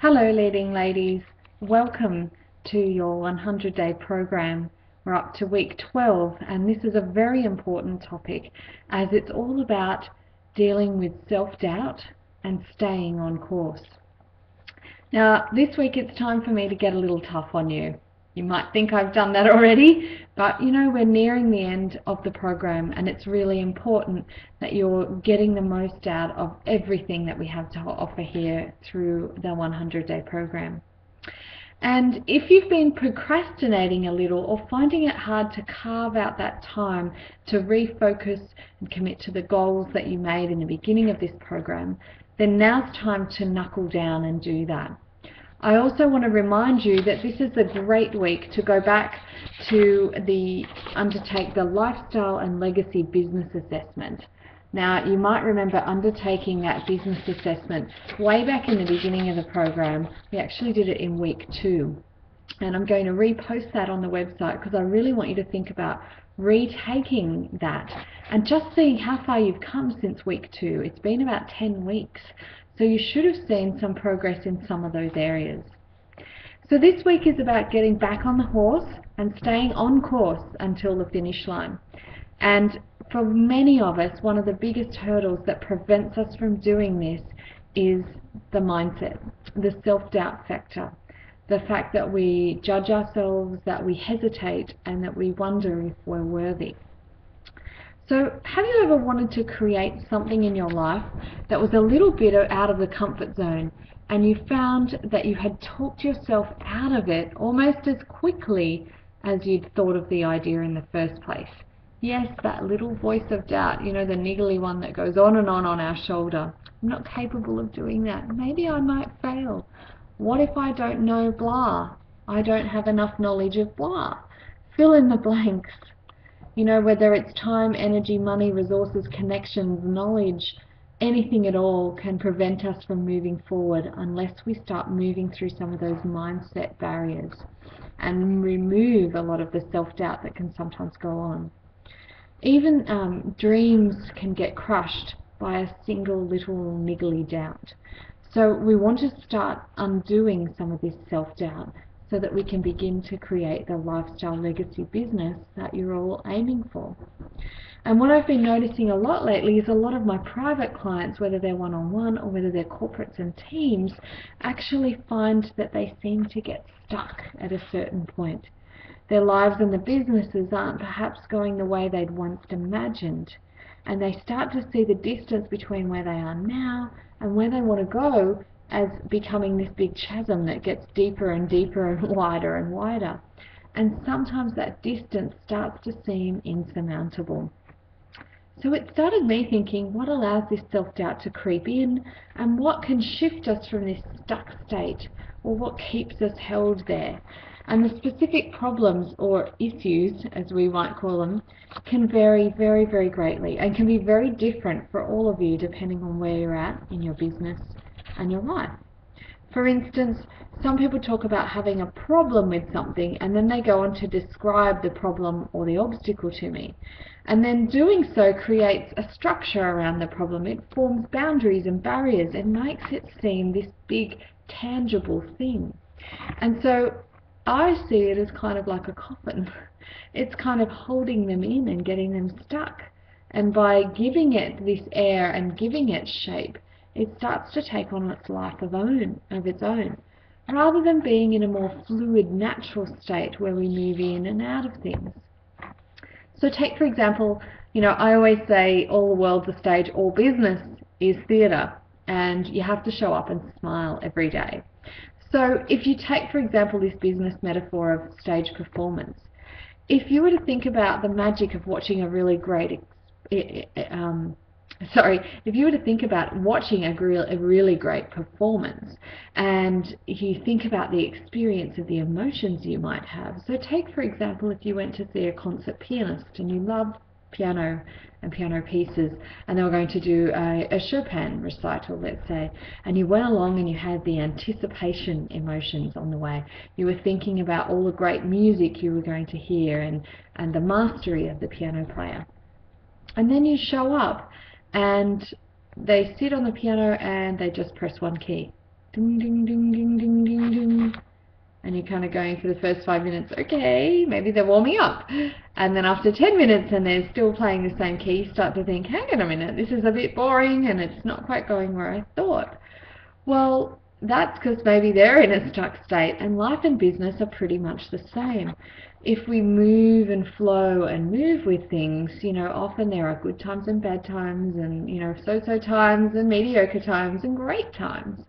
Hello leading ladies, welcome to your 100-day program. We're up to week 12 and this is a very important topic as it's all about dealing with self-doubt and staying on course. Now this week it's time for me to get a little tough on you. You might think I've done that already, but you know, we're nearing the end of the program and it's really important that you're getting the most out of everything that we have to offer here through the 100-day program. And if you've been procrastinating a little or finding it hard to carve out that time to refocus and commit to the goals that you made in the beginning of this program, then now's time to knuckle down and do that. I also want to remind you that this is a great week to go back to undertake the Lifestyle and Legacy Business Assessment. Now, you might remember undertaking that business assessment way back in the beginning of the program. We actually did it in week 2. And I'm going to repost that on the website because I really want you to think about retaking that and just seeing how far you've come since week 2. It's been about 10 weeks. So you should have seen some progress in some of those areas. So this week is about getting back on the horse and staying on course until the finish line. And for many of us, one of the biggest hurdles that prevents us from doing this is the mindset, the self-doubt factor, the fact that we judge ourselves, that we hesitate, and that we wonder if we're worthy. So have you ever wanted to create something in your life that was a little bit out of the comfort zone and you found that you had talked yourself out of it almost as quickly as you'd thought of the idea in the first place? Yes, that little voice of doubt, you know, the niggly one that goes on our shoulder. I'm not capable of doing that. Maybe I might fail. What if I don't know blah? I don't have enough knowledge of blah. Fill in the blanks. You know, whether it's time, energy, money, resources, connections, knowledge, anything at all can prevent us from moving forward unless we start moving through some of those mindset barriers and remove a lot of the self-doubt that can sometimes go on. Even dreams can get crushed by a single little niggly doubt. So we want to start undoing some of this self-doubt so that we can begin to create the lifestyle legacy business that you're all aiming for. And what I've been noticing a lot lately is a lot of my private clients, whether they're one-on-one or whether they're corporates and teams, actually find that they seem to get stuck at a certain point. Their lives and the businesses aren't perhaps going the way they'd once imagined, and they start to see the distance between where they are now and where they want to go as becoming this big chasm that gets deeper and deeper and wider. And sometimes that distance starts to seem insurmountable. So it started me thinking, what allows this self-doubt to creep in, and what can shift us from this stuck state, or what keeps us held there? And the specific problems or issues, as we might call them, can vary very, very greatly and can be very different for all of you depending on where you're at in your business and your life. For instance, some people talk about having a problem with something and then they go on to describe the problem or the obstacle to me. And then doing so creates a structure around the problem. It forms boundaries and barriers and makes it seem this big, tangible thing. And so I see it as kind of like a coffin. It's kind of holding them in and getting them stuck. And by giving it this air and giving it shape, it starts to take on its life of its own, rather than being in a more fluid, natural state where we move in and out of things. So take, for example, you know, I always say all the world's a stage, all business is theatre, and you have to show up and smile every day. So if you take, for example, this business metaphor of stage performance, if you were to think about the magic of watching a really great if you were to think about watching a really great performance and you think about the experience of the emotions you might have. So take, for example, if you went to see a concert pianist and you loved piano and piano pieces and they were going to do a Chopin recital, let's say, and you went along and you had the anticipation emotions on the way. You were thinking about all the great music you were going to hear and the mastery of the piano player. And then you show up and they sit on the piano and they just press one key. Ding, ding, ding, ding, ding, ding, ding. And you're kind of going for the first 5 minutes, okay, maybe they're warming up. And then after 10 minutes and they're still playing the same key, you start to think, hang on a minute, this is a bit boring and it's not quite going where I thought. Well, that's because maybe they're in a stuck state, and life and business are pretty much the same. If we move and flow and move with things, often there are good times and bad times and, so-so times and mediocre times and great times.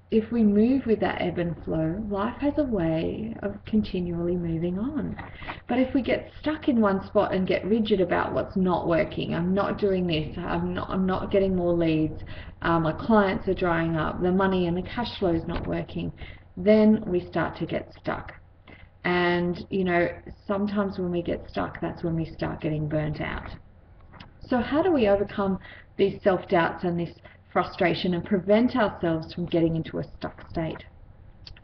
If we move with that ebb and flow, life has a way of continually moving on. But if we get stuck in one spot and get rigid about what's not working, I'm not doing this, I'm not getting more leads, my clients are drying up, the money and the cash flow is not working, then we start to get stuck. And, sometimes when we get stuck, that's when we start getting burnt out. So how do we overcome these self-doubts and this frustration and prevent ourselves from getting into a stuck state?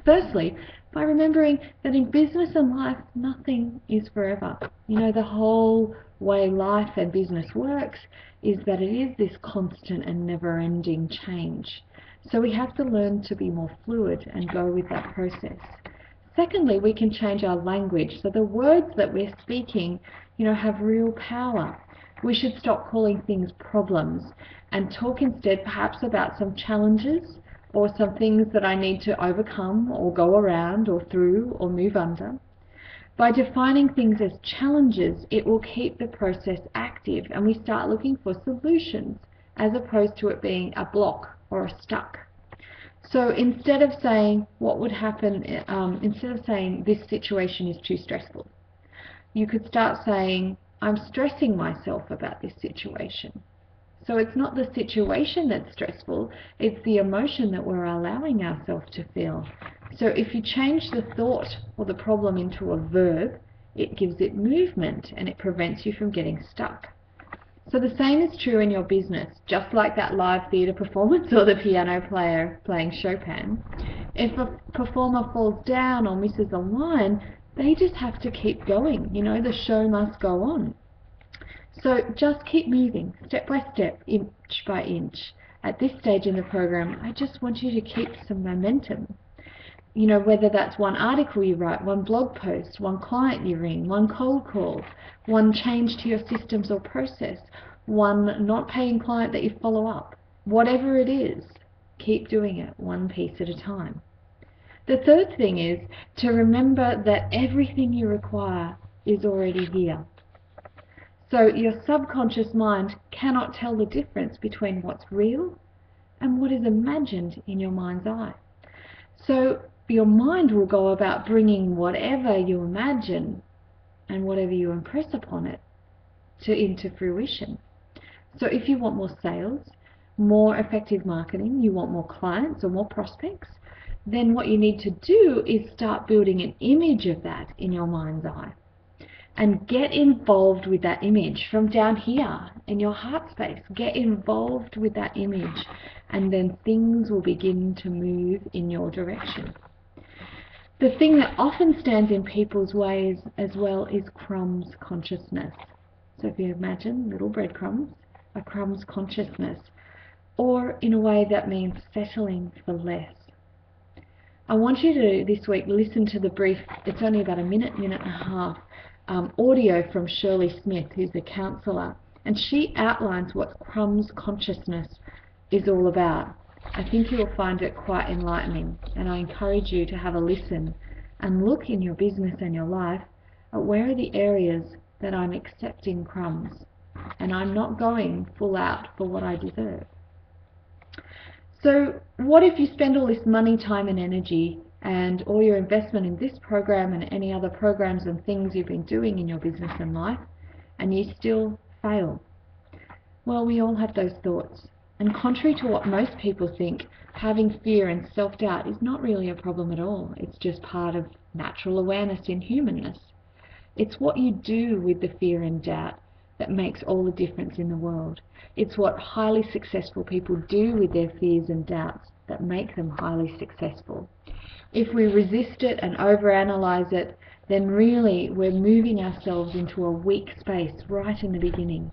Firstly, by remembering that in business and life, nothing is forever. The whole way life and business works is that it is this constant and never-ending change. So we have to learn to be more fluid and go with that process. Secondly, we can change our language so the words that we're speaking, have real power. We should stop calling things problems and talk instead perhaps about some challenges or some things that I need to overcome or go around or through or move under. By defining things as challenges, it will keep the process active and we start looking for solutions as opposed to it being a block or a stuck. So instead of saying what would happen, instead of saying this situation is too stressful, you could start saying I'm stressing myself about this situation. So it's not the situation that's stressful, it's the emotion that we're allowing ourselves to feel. So if you change the thought or the problem into a verb, it gives it movement and it prevents you from getting stuck. So the same is true in your business. Just like that live theatre performance or the piano player playing Chopin, if a performer falls down or misses a line, they just have to keep going. The show must go on. So just keep moving, step by step, inch by inch. At this stage in the program, I just want you to keep some momentum. Whether that's one article you write, one blog post, one client you ring, one cold call, one change to your systems or process, one not paying client that you follow up. Whatever it is, keep doing it one piece at a time. The third thing is to remember that everything you require is already here. So your subconscious mind cannot tell the difference between what's real and what is imagined in your mind's eye. So your mind will go about bringing whatever you imagine and whatever you impress upon it into fruition. So if you want more sales, more effective marketing, you want more clients or more prospects, then what you need to do is start building an image of that in your mind's eye. And get involved with that image from down here in your heart space. Get involved with that image and then things will begin to move in your direction. The thing that often stands in people's ways as well is crumbs consciousness. So if you imagine little breadcrumbs, a crumbs consciousness, or in a way that means settling for less. I want you to this week listen to the brief, it's only about a minute and a half, audio from Shirley Smith, who's a counsellor, and she outlines what crumbs consciousness is all about. I think you'll find it quite enlightening, and I encourage you to have a listen and look in your business and your life at where are the areas that I'm accepting crumbs and I'm not going full out for what I deserve. So what if you spend all this money, time and energy and all your investment in this program and any other programs and things you've been doing in your business and life, and you still fail? Well, we all have those thoughts. And contrary to what most people think, having fear and self-doubt is not really a problem at all. It's just part of natural awareness in humanness. It's what you do with the fear and doubt that makes all the difference in the world. It's what highly successful people do with their fears and doubts that make them highly successful. If we resist it and overanalyze it, then really we're moving ourselves into a weak space right in the beginning.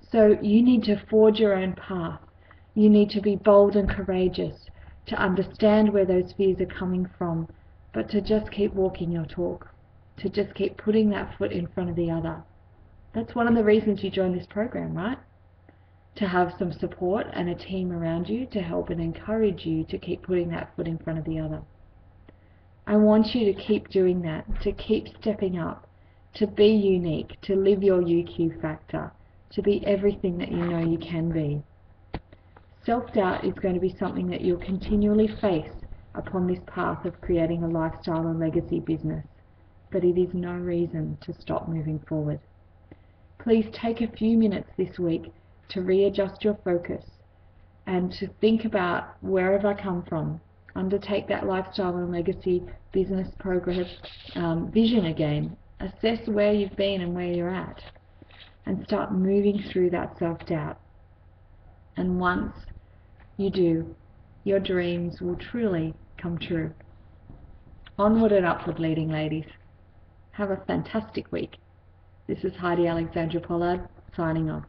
So you need to forge your own path. You need to be bold and courageous, to understand where those fears are coming from, but to just keep walking your talk, to just keep putting that foot in front of the other. That's one of the reasons you joined this program, right? To have some support and a team around you to help and encourage you to keep putting that foot in front of the other. I want you to keep doing that, to keep stepping up, to be unique, to live your UQ factor, to be everything that you know you can be. Self-doubt is going to be something that you'll continually face upon this path of creating a lifestyle and legacy business, but it is no reason to stop moving forward. Please take a few minutes this week to readjust your focus and to think about where have I come from. Undertake that lifestyle and legacy business program vision again. Assess where you've been and where you're at, and start moving through that self-doubt. And once you do, your dreams will truly come true. Onward and upward, leading ladies. Have a fantastic week. This is Heidi Alexandra Pollard, signing off.